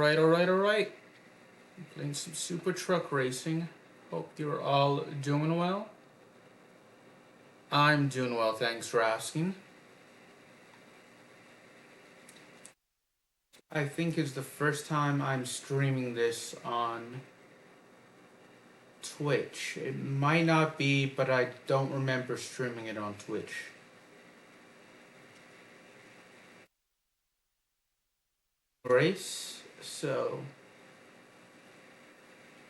Alright. Playing some Super Truck Racing. Hope you're all doing well. I'm doing well, thanks for asking. I think it's the first time I'm streaming this on Twitch. It might not be, but I don't remember streaming it on Twitch. Race, so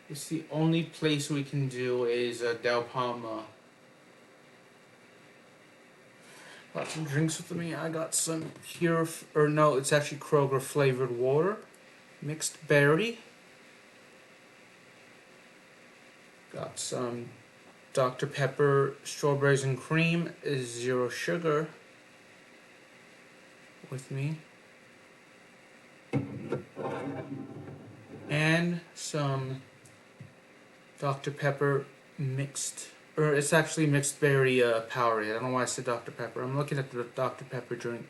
it's the only place we can do is Del Palma. Got some drinks with me. I got some here, or no, it's actually Kroger flavored water, mixed berry. Got some Dr. Pepper strawberries and cream, zero sugar with me. And some Dr. Pepper mixed, or it's actually mixed berry Powerade. I don't know why I said Dr. Pepper. I'm looking at the Dr. Pepper drink.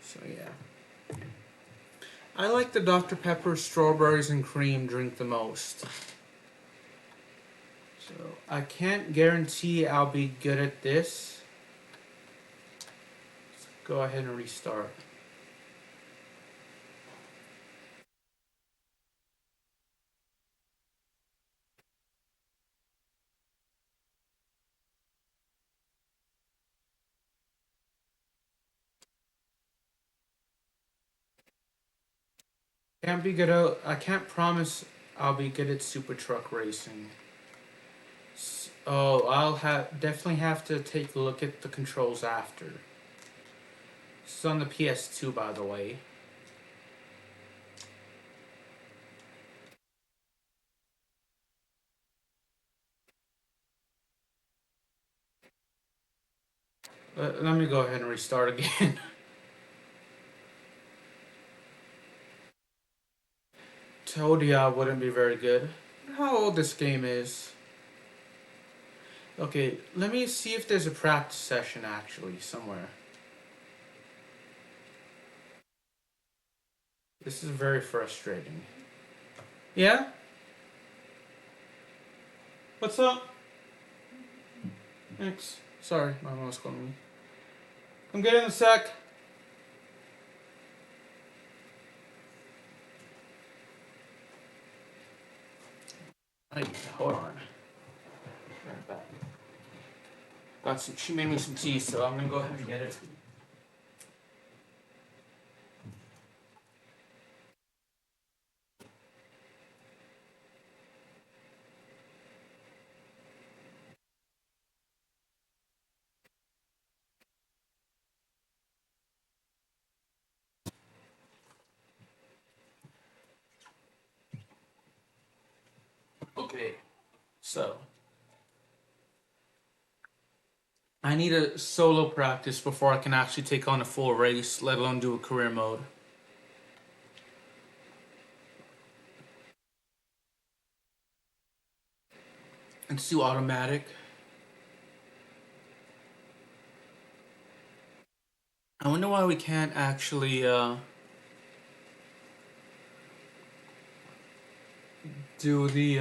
So yeah. I like the Dr. Pepper strawberries and cream drink the most. So I can't guarantee I'll be good at this. Let's go ahead and restart. I can't promise I'll be good at Super Truck Racing. Oh, definitely have to take a look at the controls after. It's on the PS2, by the way. Let me go ahead and restart again. Told you I wouldn't be very good. How old this game is. Okay, let me see if there's a practice session actually somewhere. This is very frustrating. Yeah? What's up? Thanks. Sorry, my mom's calling me. I'm getting in a sec. Hey, hold on. Right back. She made me some tea, so I'm gonna go ahead and get it. Okay, so I need a solo practice before I can actually take on a full race, let alone do a career mode. Let's do automatic. I wonder why we can't actually do the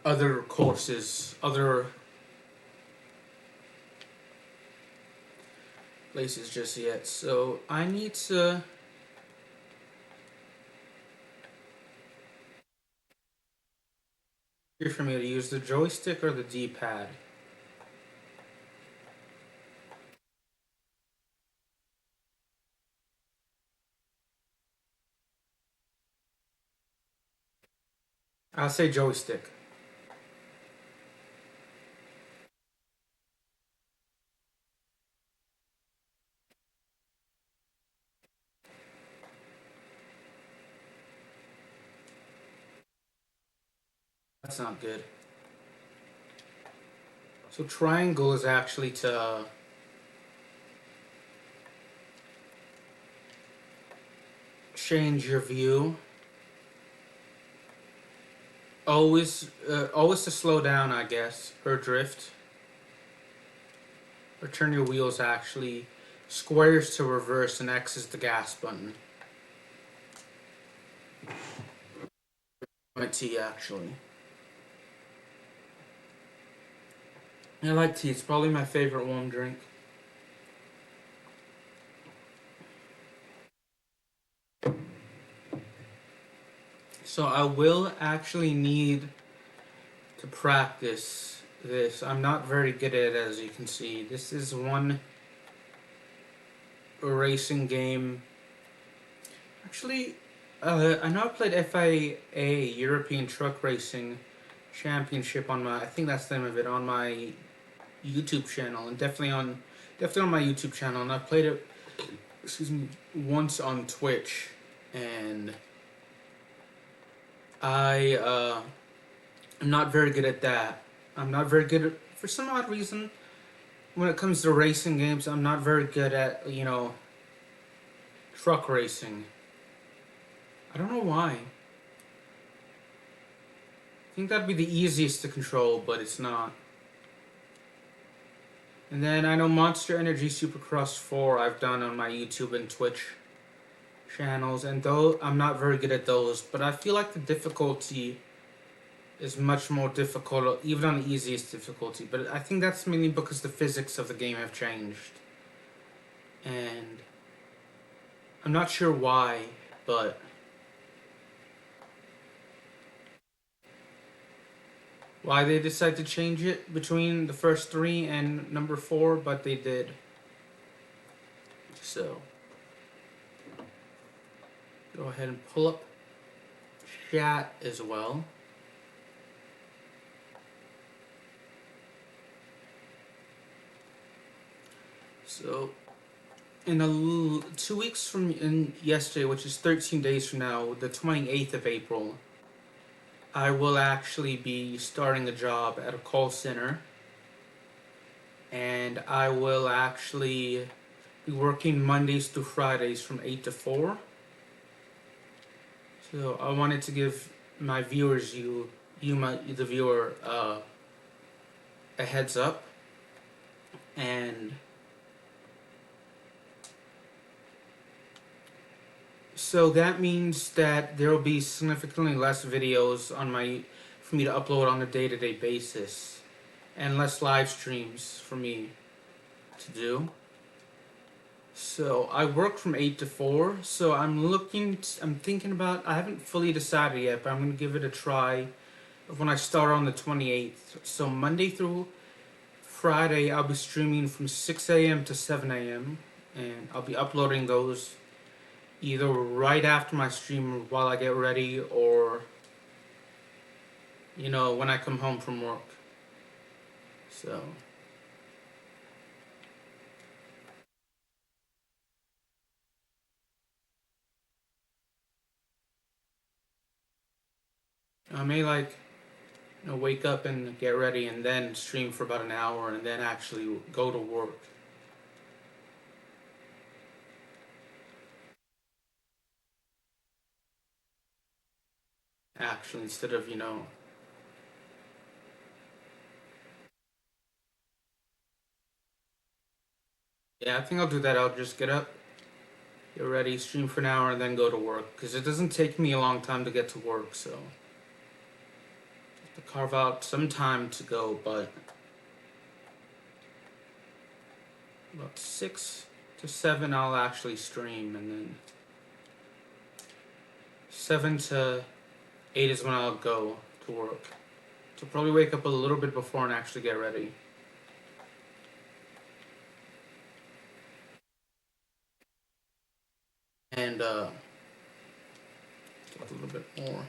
other courses, other places just yet. So I need to here for me to use the joystick or the D-pad. I'll say joystick. That's not good. So triangle is actually to change your view. Always to slow down, I guess, or drift. or turn your wheels actually. Square is to reverse and X is the gas button. My tea actually. I like tea, it's probably my favorite warm drink. So I will actually need to practice this. I'm not very good at it, as you can see. This is one racing game. Actually, I know I played FIA, European Truck Racing Championship, on my, I think that's the name of it, on my YouTube channel, and definitely on my YouTube channel, and I played it, excuse me, once on Twitch, and I'm not very good at that. I'm not very good at, for some odd reason, when it comes to racing games, I'm not very good at, truck racing. I don't know why. I think that'd be the easiest to control, but it's not. And then I know Monster Energy Supercross 4 I've done on my YouTube and Twitch channels, and though I'm not very good at those, but I feel like the difficulty is much more difficult, even on the easiest difficulty. But I think that's mainly because the physics of the game have changed. And I'm not sure why, but why they decided to change it between the first 3 and number 4, but they did. So go ahead and pull up chat as well. So in 2 weeks from yesterday, which is 13 days from now, the 28th of April, I will actually be starting a job at a call center, and I will actually be working Mondays through Fridays from 8 to 4. So I wanted to give my viewers, the viewer, a heads up, and so that means that there will be significantly less videos for me to upload on a day-to-day basis, and less live streams for me to do. So I work from 8 to 4, so I'm thinking about, I haven't fully decided yet, but I'm going to give it a try when I start on the 28th. So Monday through Friday, I'll be streaming from 6 a.m. to 7 a.m. and I'll be uploading those either right after my stream while I get ready, or when I come home from work. So I may wake up and get ready and then stream for about an hour and then actually go to work. Actually, instead of, Yeah, I think I'll do that. I'll just get up, get ready, stream for an hour, and then go to work. Because it doesn't take me a long time to get to work, so to carve out some time to go, but about 6 to 7 I'll actually stream, and then 7 to 8 is when I'll go to work. So probably wake up a little bit before and actually get ready. And take a little bit more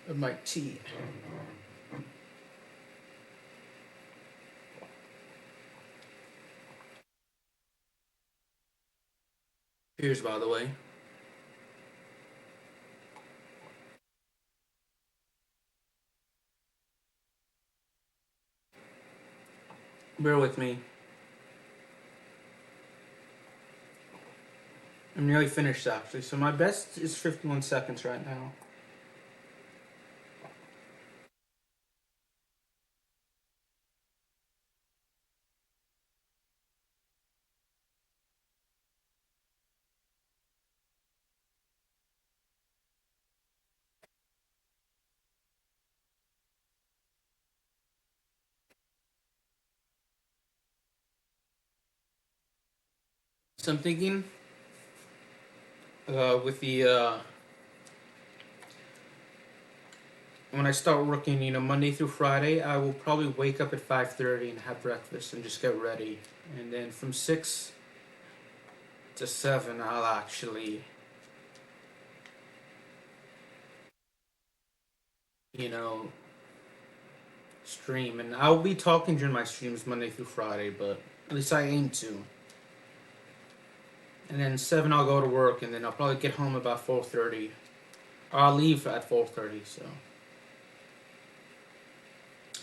of my tea. Cheers, by the way. Bear with me. I'm nearly finished, actually. So my best is 51 seconds right now. So I'm thinking with the when I start working, Monday through Friday, I will probably wake up at 5:30 and have breakfast and just get ready, and then from 6 to 7, I'll actually, you know, stream, and I'll be talking during my streams Monday through Friday, but at least I aim to. And then 7, I'll go to work, and then I'll probably get home about 4:30. Or I'll leave at 4:30, so.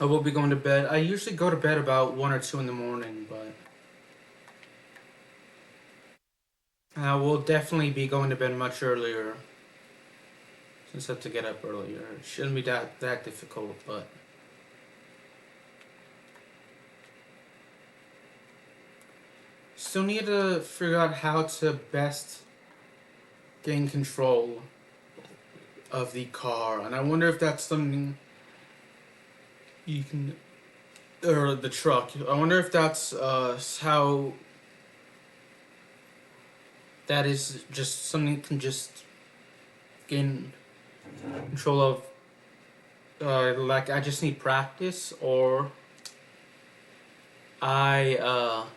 I will be going to bed. I usually go to bed about 1 or 2 in the morning, but I will definitely be going to bed much earlier since I have to get up earlier. It shouldn't be that difficult, but still need to figure out how to best gain control of the car, and I wonder if that's something you can, or the truck. I wonder if that's how that is just something you can just gain control of. Like I just need practice, or I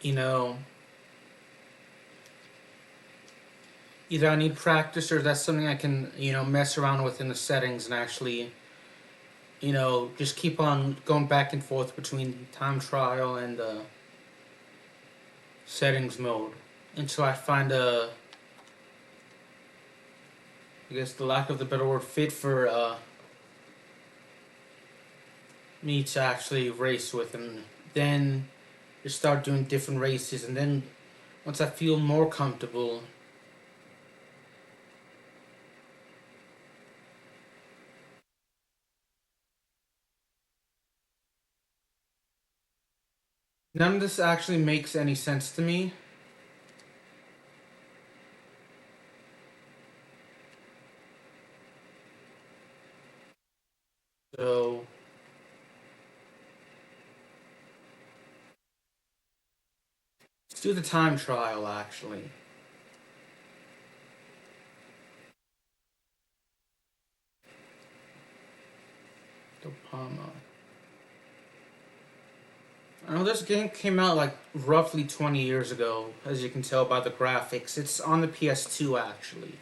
you know, either I need practice or that's something I can, mess around with in the settings and actually, just keep on going back and forth between time trial and settings mode until I find I guess the lack of the better word, fit for me to actually race with, and then just start doing different races, and then once I feel more comfortable, none of this actually makes any sense to me. So let's do the time trial actually. Dopama. I know this game came out like roughly 20 years ago, as you can tell by the graphics. It's on the PS2 actually.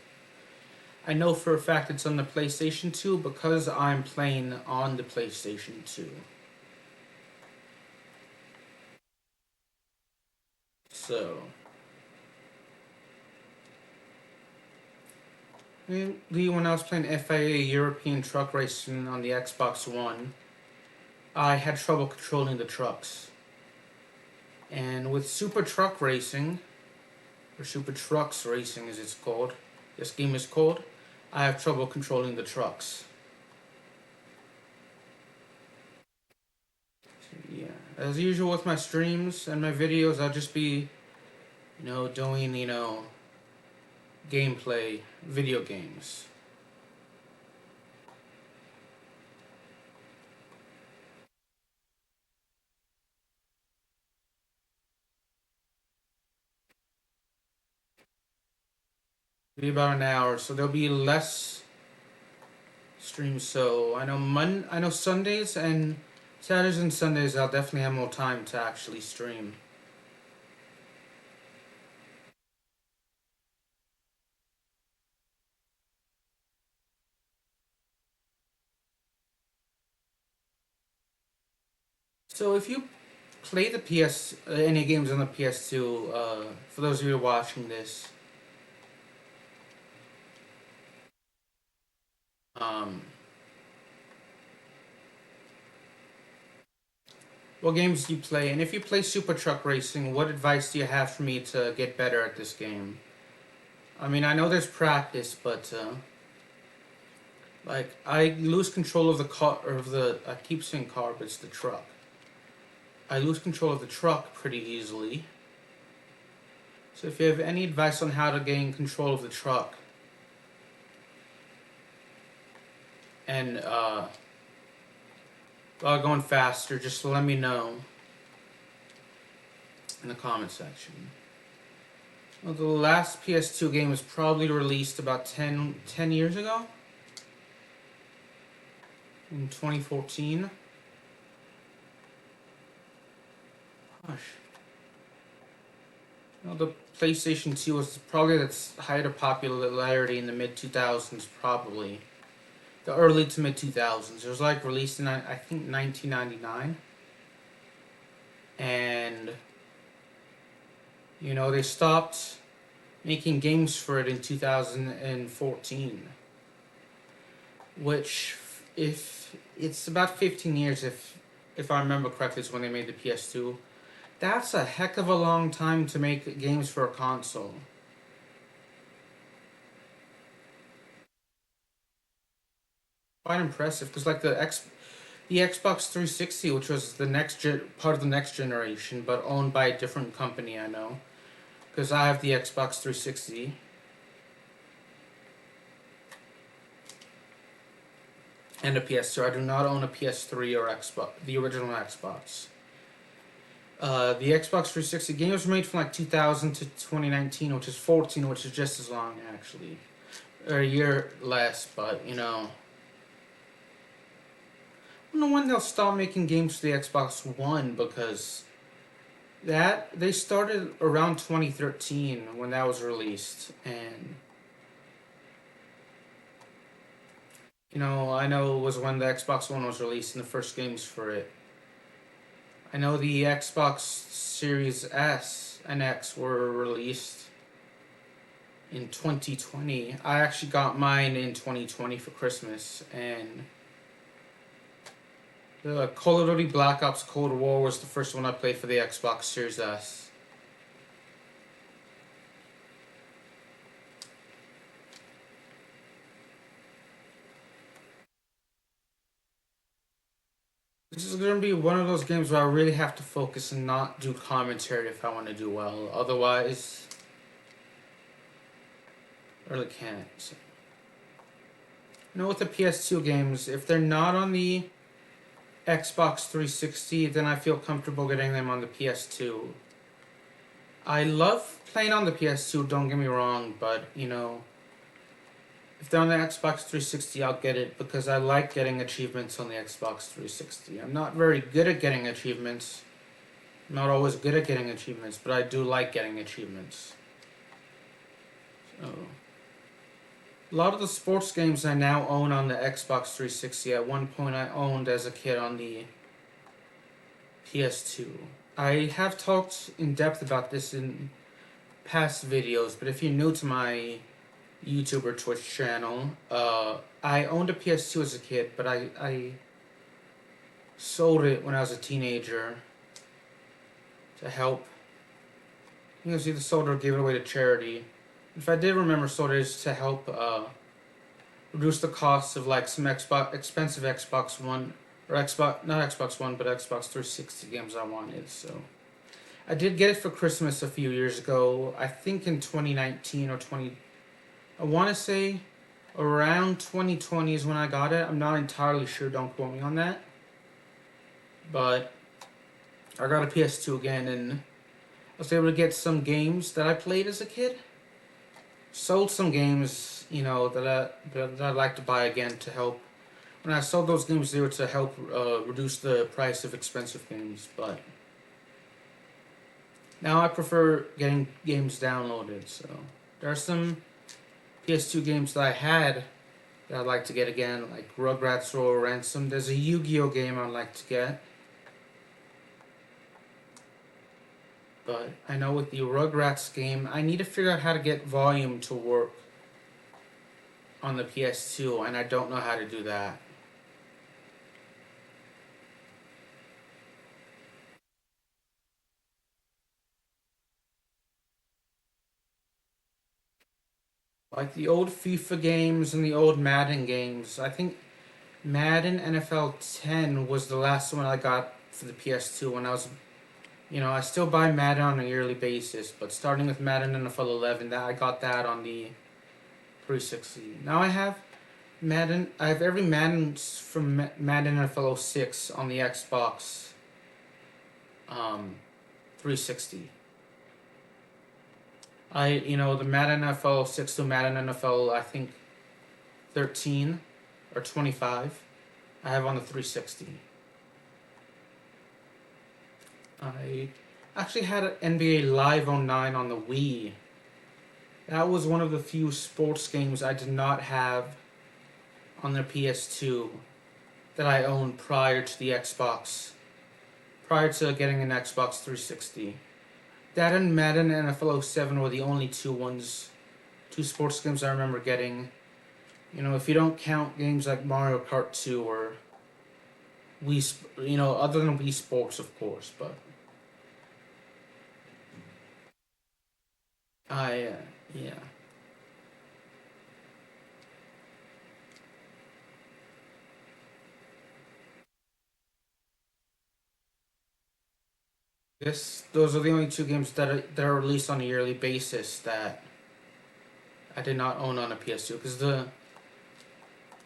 I know for a fact it's on the PlayStation 2 because I'm playing on the PlayStation 2. So, mainly when I was playing FIA European Truck Racing on the Xbox One, I had trouble controlling the trucks. And with Super Truck Racing, or Super Trucks Racing as it's called, this game is called, I have trouble controlling the trucks. So, yeah, as usual with my streams and my videos, I'll just be, doing, gameplay, video games. Be about an hour, so there'll be less streams. So I know Sundays and Saturdays and Sundays I'll definitely have more time to actually stream. So if you play the any games on the PS2, for those of you watching this, um, what games do you play? And if you play Super Truck Racing, what advice do you have for me to get better at this game? I mean, I know there's practice, but like I lose control of the car, or of the, I keep saying car, but it's the truck. I lose control of the truck pretty easily. So if you have any advice on how to gain control of the truck, and going faster, just let me know in the comment section. Well, the last PS2 game was probably released about 10 years ago. In 2014. Gosh. Well, the PlayStation 2 was probably its height of popularity in the mid-2000s, probably. The early to mid-2000s. It was like released in, I think, 1999. And, you know, they stopped making games for it in 2014. Which, if it's about 15 years, if I remember correctly, is when they made the PS2. That's a heck of a long time to make games for a console. Quite impressive, because like the Xbox 360, which was the part of the next generation, but owned by a different company, I know, because I have the Xbox 360. And a PS2. I do not own a PS3 or Xbox, the original Xbox. The Xbox 360 games were made from like 2000 to 2019, which is 14, which is just as long actually, or a year less. But you know, I don't know when they'll stop making games for the Xbox One, because they started around 2013 when that was released, and you know, I know it was when the Xbox One was released and the first games for it. I know the Xbox Series S and X were released in 2020. I actually got mine in 2020 for Christmas, and the Call of Duty Black Ops Cold War was the first one I played for the Xbox Series S. This is going to be one of those games where I really have to focus and not do commentary if I want to do well. Otherwise, I really can't. So. You know, with the PS2 games, if they're not on the Xbox 360, then I feel comfortable getting them on the PS2. I love playing on the PS2, don't get me wrong, but, you know, if they're on the Xbox 360, I'll get it because I like getting achievements on the Xbox 360. I'm not very good at getting achievements. I'm not always good at getting achievements, but I do like getting achievements. So, a lot of the sports games I now own on the Xbox 360, at one point I owned as a kid on the PS2. I have talked in depth about this in past videos, but if you're new to my YouTube or Twitch channel, I owned a PS2 as a kid, but I sold it when I was a teenager to help. You know, either sold it or gave it away to charity. If I did remember, sold it is to help reduce the cost of like some expensive Xbox One or not Xbox One, but Xbox 360 games I wanted. So I did get it for Christmas a few years ago. I think in 2019 or I want to say around 2020 is when I got it. I'm not entirely sure, don't quote me on that. But I got a PS2 again, and I was able to get some games that I played as a kid. Sold some games, you know, that I'd like to buy again to help. When I sold those games, they were to help reduce the price of expensive games, but now I prefer getting games downloaded, so there are some PS2 games that I had that I'd like to get again, like Rugrats Royal Ransom. There's a Yu-Gi-Oh game I'd like to get. But I know with the Rugrats game, I need to figure out how to get volume to work on the PS2, and I don't know how to do that. Like the old FIFA games and the old Madden games. I think Madden NFL 10 was the last one I got for the PS2 when I was, you know, I still buy Madden on a yearly basis, but starting with Madden NFL 11, I got that on the 360. Now I have Madden. I have every Madden from Madden NFL 06 on the Xbox 360. The Madden NFL 6 to Madden NFL, I think 13 or 25, I have on the 360. I actually had an NBA Live 09 on the Wii. That was one of the few sports games I did not have on the PS2 that I owned prior to the Xbox, prior to getting an Xbox 360. That and Madden and NFL 07 were the only two sports games I remember getting. If you don't count games like Mario Kart 2 or other than Wii Sports, of course, but yeah. Those are the only two games that are released on a yearly basis that I did not own on a PS2. Because the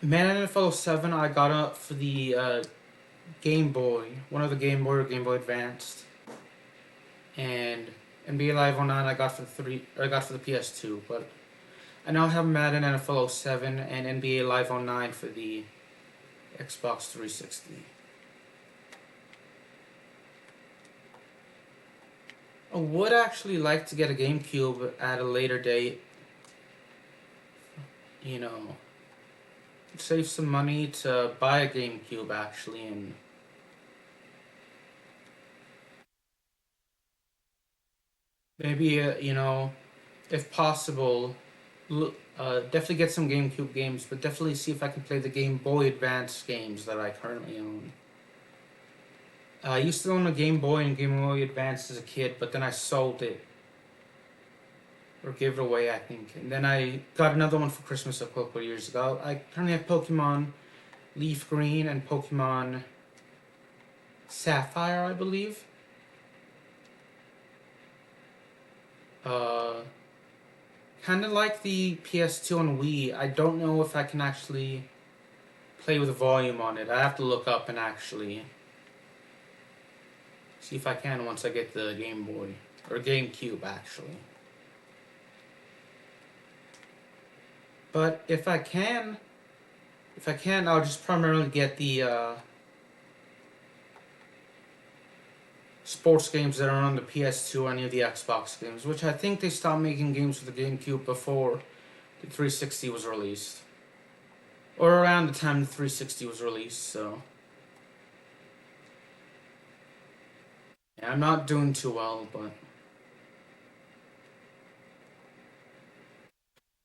Madden NFL 07 I got up for the Game Boy, one of the Game Boy or Game Boy Advanced, and NBA Live 09 I got for the PS2. But I now have Madden NFL 07 and NBA Live 09 for the Xbox 360. I would actually like to get a GameCube at a later date. Save some money to buy a GameCube actually, and maybe if possible, definitely get some GameCube games, but definitely see if I can play the Game Boy Advance games that I currently own. I used to own a Game Boy and Game Boy Advance as a kid, but then I sold it. Or gave it away, I think. And then I got another one for Christmas a couple of years ago. I currently have Pokemon Leaf Green and Pokemon Sapphire, I believe. Kind of like the PS2 and Wii. I don't know if I can actually play with volume on it. I have to look up and actually see if I can once I get the Game Boy. Or GameCube, actually. But if I can, I'll just primarily get the sports games that are on the PS2 or any of the Xbox games, which I think they stopped making games for the GameCube before the 360 was released. Or around the time the 360 was released, so. Yeah, I'm not doing too well, but.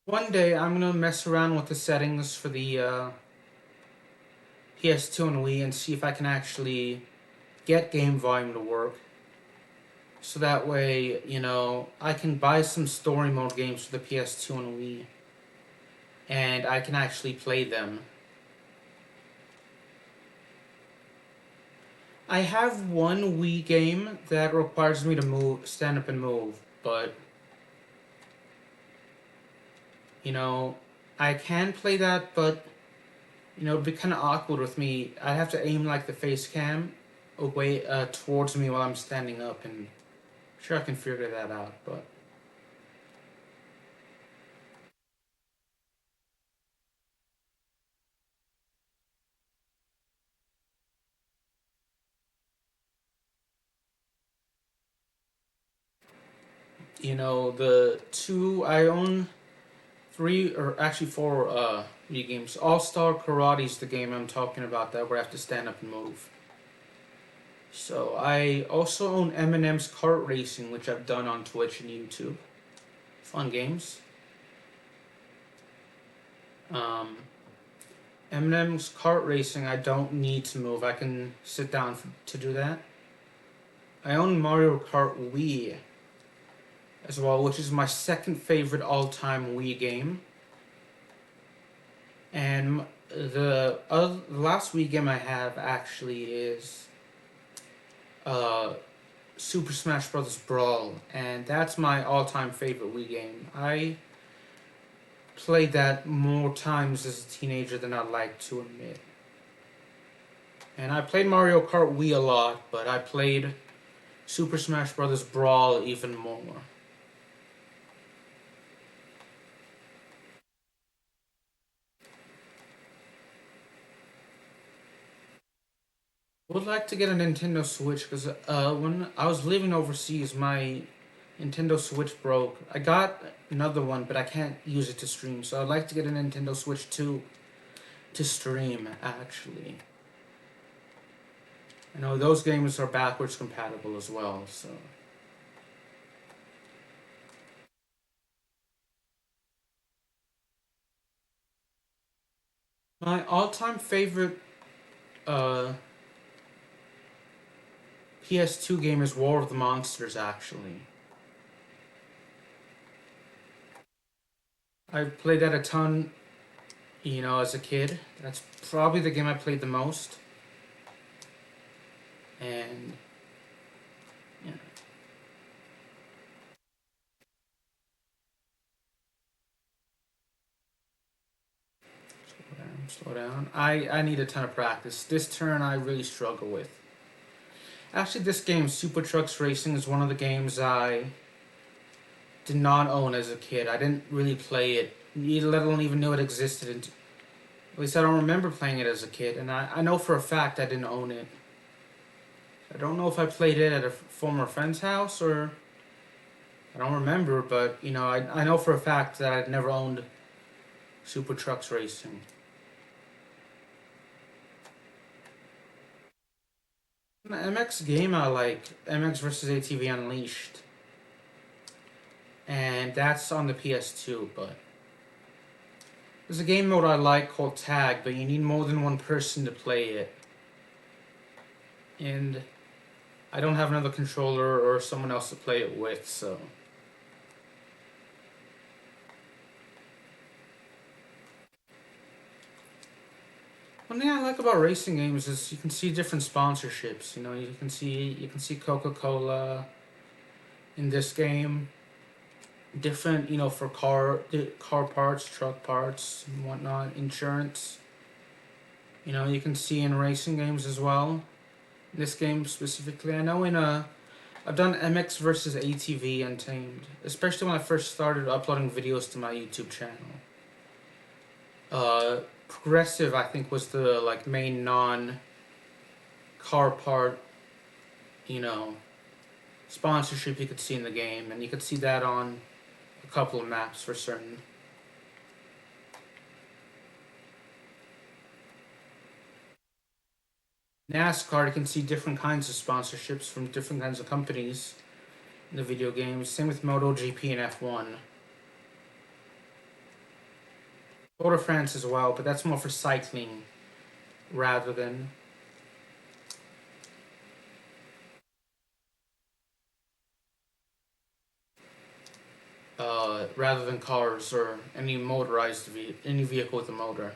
One day I'm gonna mess around with the settings for the PS2 and Wii and see if I can actually get game volume to work. So that way, I can buy some story mode games for the PS2 and Wii. And I can actually play them. I have one Wii game that requires me to stand up and move, but I can play that, but it'd be kind of awkward with me. I'd have to aim like the face cam away towards me while I'm standing up, and I'm sure I can figure that out, but. The two I own, three or actually four Wii games. All Star Karate is the game I'm talking about that where I have to stand up and move. So I also own Eminem's Kart Racing, which I've done on Twitch and YouTube. Fun games. Eminem's Kart Racing, I don't need to move. I can sit down to do that. I own Mario Kart Wii as well, which is my second favorite all-time Wii game. And the last Wii game I have actually is Super Smash Bros. Brawl, and that's my all-time favorite Wii game. I played that more times as a teenager than I'd like to admit. And I played Mario Kart Wii a lot, but I played Super Smash Bros. Brawl even more. Would like to get a Nintendo Switch because when I was living overseas, my Nintendo Switch broke. I got another one, but I can't use it to stream. So I'd like to get a Nintendo Switch 2 to stream, actually. I know those games are backwards compatible as well, so. My all-time favorite uh, PS2 game is War of the Monsters, actually. I played that a ton, as a kid. That's probably the game I played the most. And, yeah. Slow down. I need a ton of practice. This turn I really struggle with. Actually, this game, Super Trucks Racing, is one of the games I did not own as a kid. I didn't really play it, let alone even know it existed. At least I don't remember playing it as a kid, and I know for a fact I didn't own it. I don't know if I played it at a former friend's house or I don't remember, but I know for a fact that I'd never owned Super Trucks Racing. The MX game I like, MX vs. ATV Unleashed. And that's on the PS2, but there's a game mode I like called Tag, but you need more than one person to play it. And I don't have another controller or someone else to play it with, so. One thing I like about racing games is you can see different sponsorships. You can see Coca-Cola in this game. Different, for car parts, truck parts, and whatnot, insurance. You can see in racing games as well. In this game specifically, I know I've done MX versus ATV Untamed, especially when I first started uploading videos to my YouTube channel. Progressive, I think, was the main non-car part, sponsorship you could see in the game, and you could see that on a couple of maps for certain. NASCAR, you can see different kinds of sponsorships from different kinds of companies in the video games. Same with MotoGP and F1. Tour de France as well, but that's more for cycling rather than cars or any vehicle with a motor.